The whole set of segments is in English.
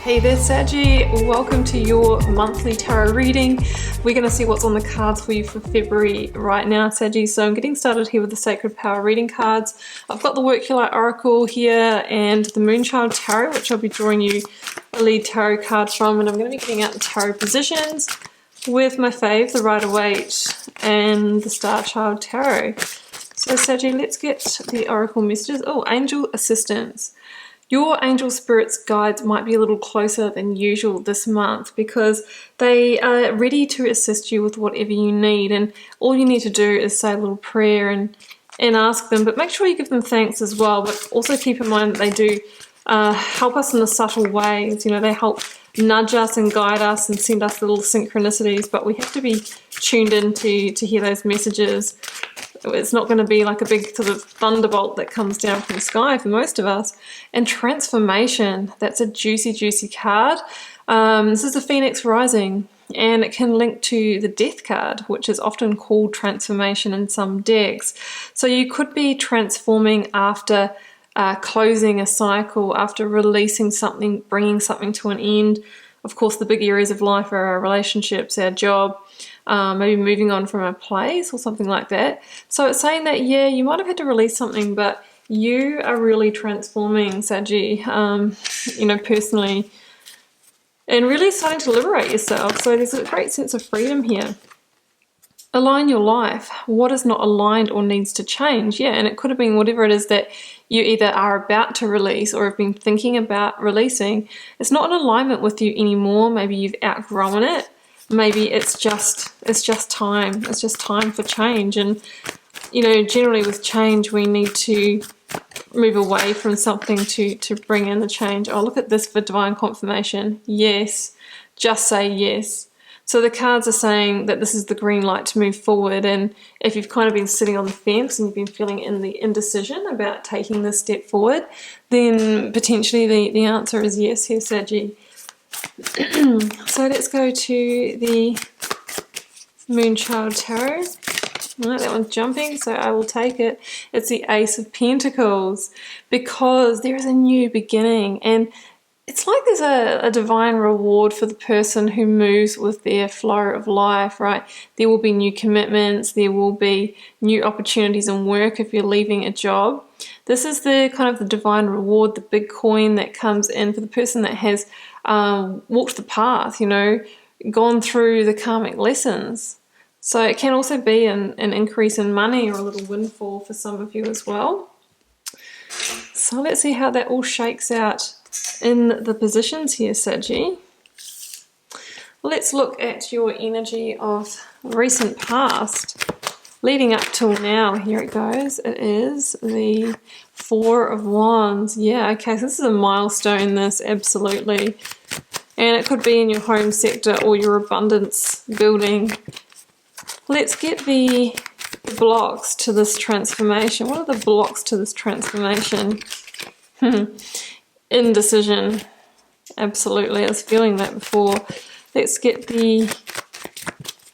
Hey there Saggy, welcome to your monthly tarot reading. We're going to see what's on the cards for you for February right now, Saggy. So I'm getting started here with the Sacred Power reading cards. I've got the Work Your Light Oracle here and the Moonchild Tarot, which I'll be drawing you a lead tarot card from, and I'm going to be getting out the tarot positions with my fave, the Rider-Waite and the Star Child Tarot. So Saggy, let's get the Oracle messages. Oh, Angel Assistance. Your angel spirits guides might be a little closer than usual this month because they are ready to assist you with whatever you need, and all you need to do is say a little prayer and ask them, but make sure you give them thanks as well. But also keep in mind that they do help us in the subtle ways. You know, they help nudge us and guide us and send us little synchronicities, but we have to be tuned in to hear those messages. It's not going to be like a big sort of thunderbolt that comes down from the sky for most of us. And transformation, that's a juicy, juicy card. This is the Phoenix Rising, and it can link to the Death card, which is often called transformation in some decks. So you could be transforming after closing a cycle, after releasing something, bringing something to an end. Of course, the big areas of life are our relationships, our job, maybe moving on from a place or something like that. So it's saying that, yeah, you might have had to release something, but you are really transforming, Saggy, you know, personally, and really starting to liberate yourself. So there's a great sense of freedom here. Align your life. What is not aligned or needs to change? Yeah, and it could have been whatever it is that you either are about to release or have been thinking about releasing. It's not in alignment with you anymore. Maybe you've outgrown it. Maybe it's just time. It's just time for change. And, you know, generally with change, we need to move away from something to bring in the change. Oh, look at this for divine confirmation. Yes. Just say yes. So the cards are saying that this is the green light to move forward, and if you've kind of been sitting on the fence and you've been feeling in the indecision about taking this step forward, then potentially the answer is yes here, Saggy. So let's go to the Moonchild Tarot. Right, that one's jumping, so I will take it. It's the Ace of Pentacles, because there is a new beginning, and it's like there's a divine reward for the person who moves with their flow of life, right? There will be new commitments, there will be new opportunities in work if you're leaving a job. This is the kind of the divine reward, the big coin that comes in for the person that has walked the path, you know, gone through the karmic lessons. So it can also be an increase in money or a little windfall for some of you as well. So let's see how that all shakes out in the positions here, Saggy. Let's look at your energy of recent past leading up till now. Here it goes. It is the Four of Wands. Yeah, okay, so this is a milestone, this, absolutely. And it could be in your home sector or your abundance building. Let's get the blocks to this transformation. What are the blocks to this transformation? Indecision. Absolutely, I was feeling that before. Let's get the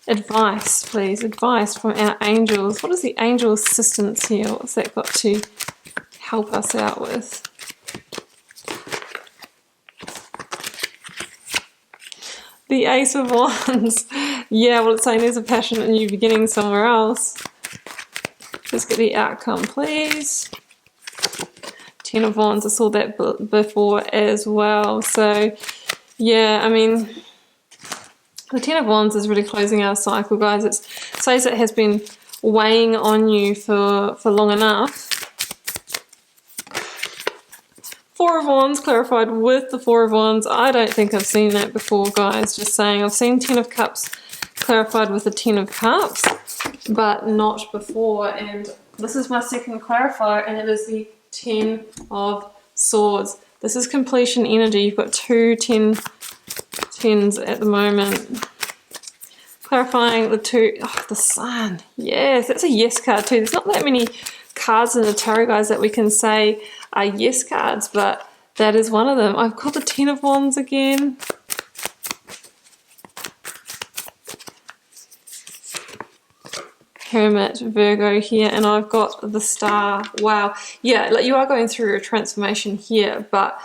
advice, please. Advice from our angels. What is the angel assistance here? What's that got to help us out with? The Ace of Wands. Yeah, well, it's saying there's a passionate new beginning somewhere else. Let's get the outcome, please. Ten of Wands, I saw that before as well. So, yeah, I mean, the Ten of Wands is really closing our cycle, guys. It says it has been weighing on you for long enough. Four of Wands clarified with the Four of Wands. I don't think I've seen that before, guys. Just saying. I've seen Ten of Cups clarified with the Ten of Cups, but not before. And this is my second clarifier, and it is the Ten of Swords. This is completion energy. You've got two tens at the moment. Clarifying the two, oh, the Sun. Yes, that's a yes card too. There's not that many cards in the tarot, guys, that we can say are yes cards, but that is one of them. I've got the Ten of Wands again. Hermit, Virgo here, and I've got the Star. Wow. Yeah, like you are going through a transformation here, but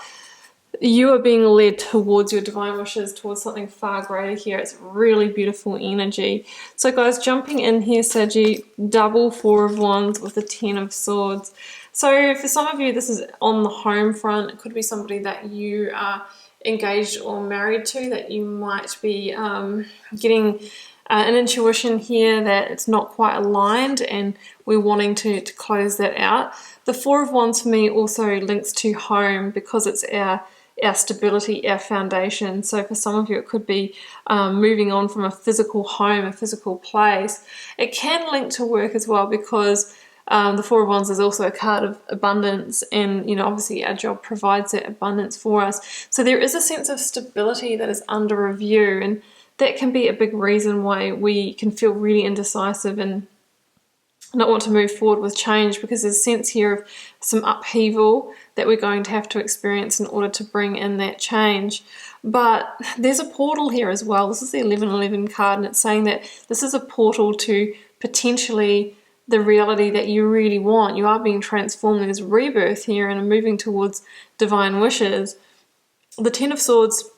you are being led towards your divine wishes, towards something far greater here. It's really beautiful energy. So guys, jumping in here, Saggy, double Four of Wands with the Ten of Swords. So for some of you, this is on the home front. It could be somebody that you are engaged or married to, that you might be getting an intuition here that it's not quite aligned and we're wanting to close that out. The Four of Wands for me also links to home because it's our stability, our foundation. So for some of you, it could be moving on from a physical home, a physical place. It can link to work as well because the Four of Wands is also a card of abundance, and obviously our job provides that abundance for us. So there is a sense of stability that is under review, and that can be a big reason why we can feel really indecisive and not want to move forward with change, because there's a sense here of some upheaval that we're going to have to experience in order to bring in that change. But there's a portal here as well. This is the 1111 card, and it's saying that this is a portal to potentially the reality that you really want. You are being transformed. There's rebirth here and moving towards divine wishes. The Ten of Swords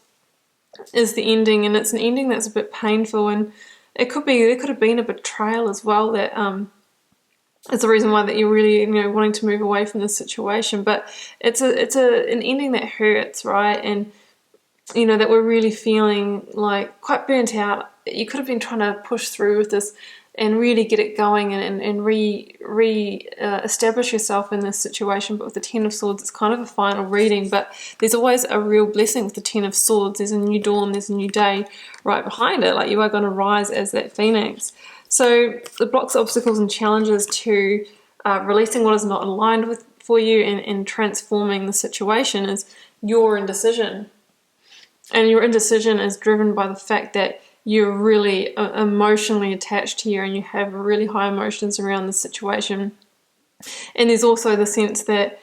is the ending, and it's an ending that's a bit painful, and there could have been a betrayal as well that it's the reason why that you're really wanting to move away from this situation. But it's an ending that hurts, right? And that we're really feeling like quite burnt out. You could have been trying to push through with this and really get it going and establish yourself in this situation. But with the Ten of Swords, it's kind of a final reading, but there's always a real blessing with the Ten of Swords. There's a new dawn, there's a new day right behind it. Like, you are going to rise as that phoenix. So the blocks, obstacles and challenges to releasing what is not aligned for you and transforming the situation is your indecision. And your indecision is driven by the fact that you're really emotionally attached here, and you have really high emotions around the situation. And there's also the sense that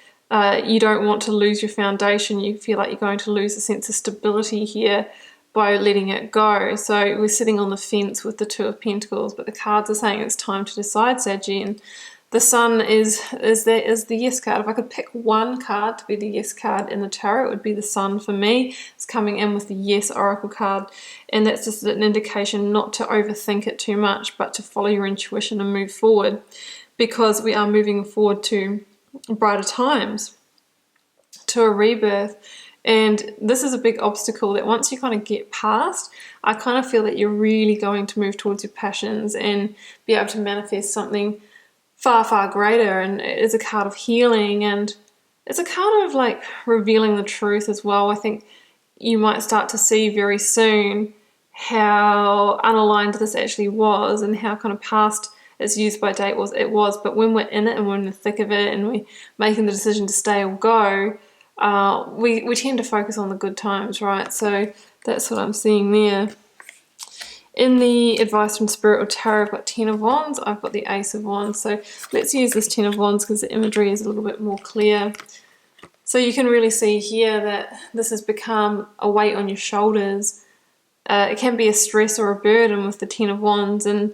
you don't want to lose your foundation. You feel like you're going to lose a sense of stability here by letting it go. So we're sitting on the fence with the Two of Pentacles, but the cards are saying it's time to decide, Saggy. And the Sun is the yes card. If I could pick one card to be the yes card in the tarot, it would be the Sun for me. It's coming in with the yes oracle card, and that's just an indication not to overthink it too much, but to follow your intuition and move forward, because we are moving forward to brighter times, to a rebirth. And this is a big obstacle that once you kind of get past, I kind of feel that you're really going to move towards your passions and be able to manifest something far, far greater. And it's a card of healing, and it's a card of like revealing the truth as well. I think you might start to see very soon how unaligned this actually was, and how kind of past its use by date it was. But when we're in it and we're in the thick of it and we're making the decision to stay or go, we tend to focus on the good times, right? So that's what I'm seeing there. In the Advice from Spirit or Tarot, I've got Ten of Wands, I've got the Ace of Wands. So let's use this Ten of Wands because the imagery is a little bit more clear. So you can really see here that this has become a weight on your shoulders. It can be a stress or a burden with the Ten of Wands, and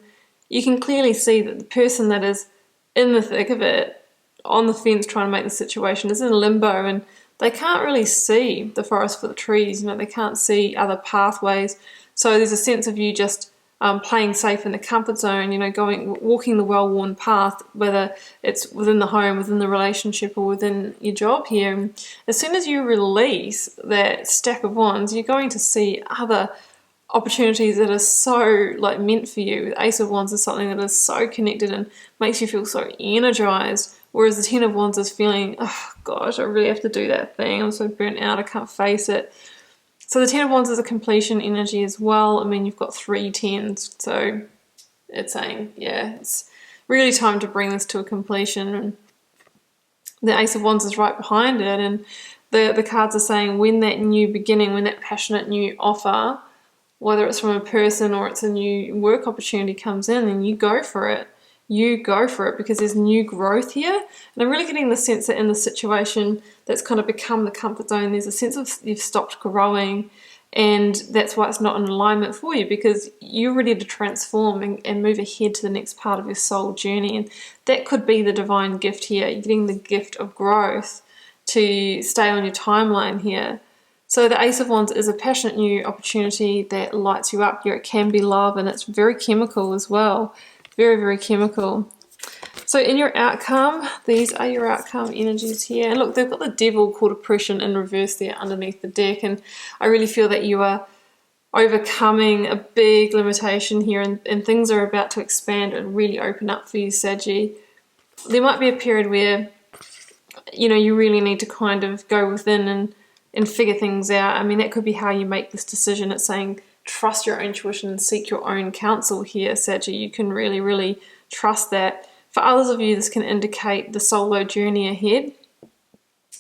you can clearly see that the person that is in the thick of it, on the fence trying to make the situation, is in limbo, and they can't really see the forest for the trees. They can't see other pathways. So there's a sense of you just playing safe in the comfort zone, walking the well-worn path, whether it's within the home, within the relationship, or within your job here. And as soon as you release that stack of wands, you're going to see other opportunities that are so meant for you. The Ace of Wands is something that is so connected and makes you feel so energized, whereas the Ten of Wands is feeling, oh gosh, I really have to do that thing. I'm so burnt out, I can't face it. So the Ten of Wands is a completion energy as well. I mean, you've got 3 tens, so it's saying, yeah, it's really time to bring this to a completion. And the Ace of Wands is right behind it, and the cards are saying when that new beginning, when that passionate new offer, whether it's from a person or it's a new work opportunity comes in, then you go for it. You go for it because there's new growth here. And I'm really getting the sense that in the situation that's kind of become the comfort zone, there's a sense of you've stopped growing, and that's why it's not in alignment for you, because you're ready to transform and move ahead to the next part of your soul journey. And that could be the divine gift here. You're getting the gift of growth to stay on your timeline here. So the Ace of Wands is a passionate new opportunity that lights you up. It can be love, and it's very chemical as well. Very, very chemical. So in your outcome, these are your outcome energies here. And look, they've got the Devil called oppression in reverse there underneath the deck. And I really feel that you are overcoming a big limitation here, and things are about to expand and really open up for you, Saggy. There might be a period where, you know, you really need to kind of go within and figure things out. I mean, that could be how you make this decision. It's saying trust your intuition and seek your own counsel here, Saggy. You can really, really trust that. For others of you, this can indicate the solo journey ahead,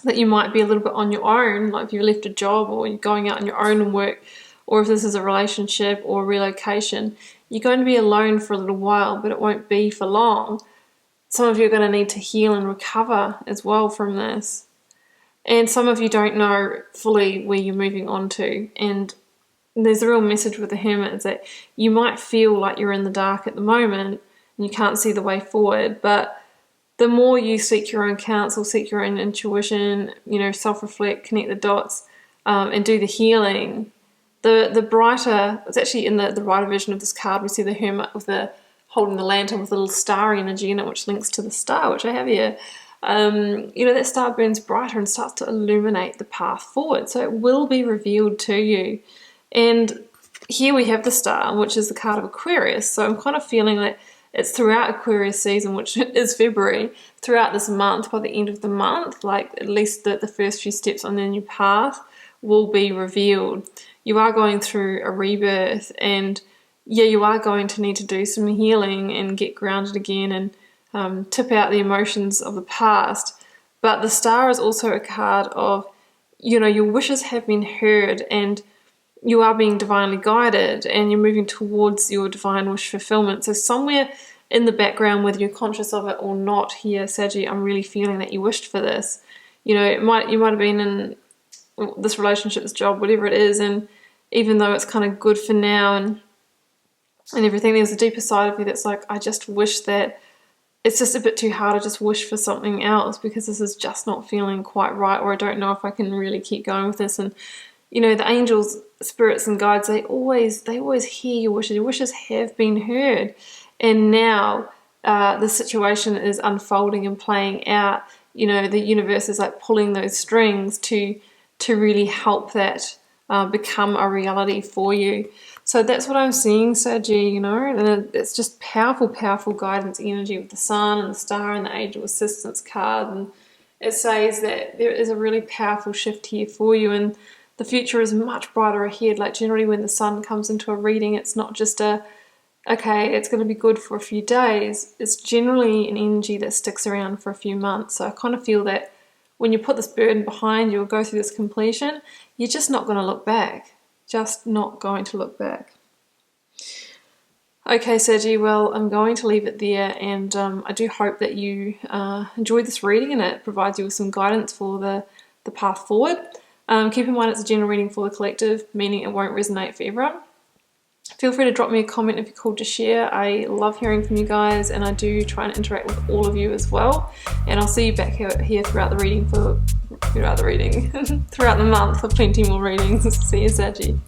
that you might be a little bit on your own, like if you've left a job or you're going out on your own and work, or if this is a relationship or relocation, you're going to be alone for a little while, but it won't be for long. Some of you are going to need to heal and recover as well from this. And some of you don't know fully where you're moving on to. And there's a real message with the Hermit is that you might feel like you're in the dark at the moment and you can't see the way forward. But the more you seek your own counsel, seek your own intuition, you know, self-reflect, connect the dots, and do the healing, the brighter, it's actually in the writer version of this card, we see the Hermit with holding the lantern with a little star energy in it, which links to the star, which I have here. You know, that star burns brighter and starts to illuminate the path forward. So it will be revealed to you. And here we have the star, which is the card of Aquarius. So I'm kind of feeling that it's throughout Aquarius season, which is February, throughout this month, by the end of the month, like at least the first few steps on the new path will be revealed. You are going through a rebirth, and yeah, you are going to need to do some healing and get grounded again and tip out the emotions of the past. But the star is also a card of, you know, your wishes have been heard and you are being divinely guided and you're moving towards your divine wish fulfillment. So somewhere in the background, whether you're conscious of it or not here, Saggy, I'm really feeling that you wished for this. You know, you might have been in this relationship, this job, whatever it is, and even though it's kind of good for now and everything, there's a deeper side of you that's like, I just wish that it's just a bit too hard. I just wish for something else because this is just not feeling quite right, or I don't know if I can really keep going with this. And you know, the angels, spirits and guides, they always hear your wishes. Your wishes have been heard, and now the situation is unfolding and playing out. You know, the universe is like pulling those strings to really help that become a reality for you. So that's what I'm seeing, Saggy, you know, and it's just powerful, powerful guidance energy with the sun and the star and the angel assistance card. And it says that there is a really powerful shift here for you, and the future is much brighter ahead. Like generally when the sun comes into a reading, it's not just okay, it's going to be good for a few days. It's generally an energy that sticks around for a few months. So I kind of feel that when you put this burden behind you or go through this completion, you're just not going to look back. Just not going to look back. Okay, Saggy, well, I'm going to leave it there, and I do hope that you enjoyed this reading and it provides you with some guidance for the path forward. Keep in mind it's a general reading for the collective, meaning it won't resonate for everyone. Feel free to drop me a comment if you're called to share. I love hearing from you guys, and I do try and interact with all of you as well. And I'll see you back here throughout the reading throughout the month for plenty more readings. See you, Saggy.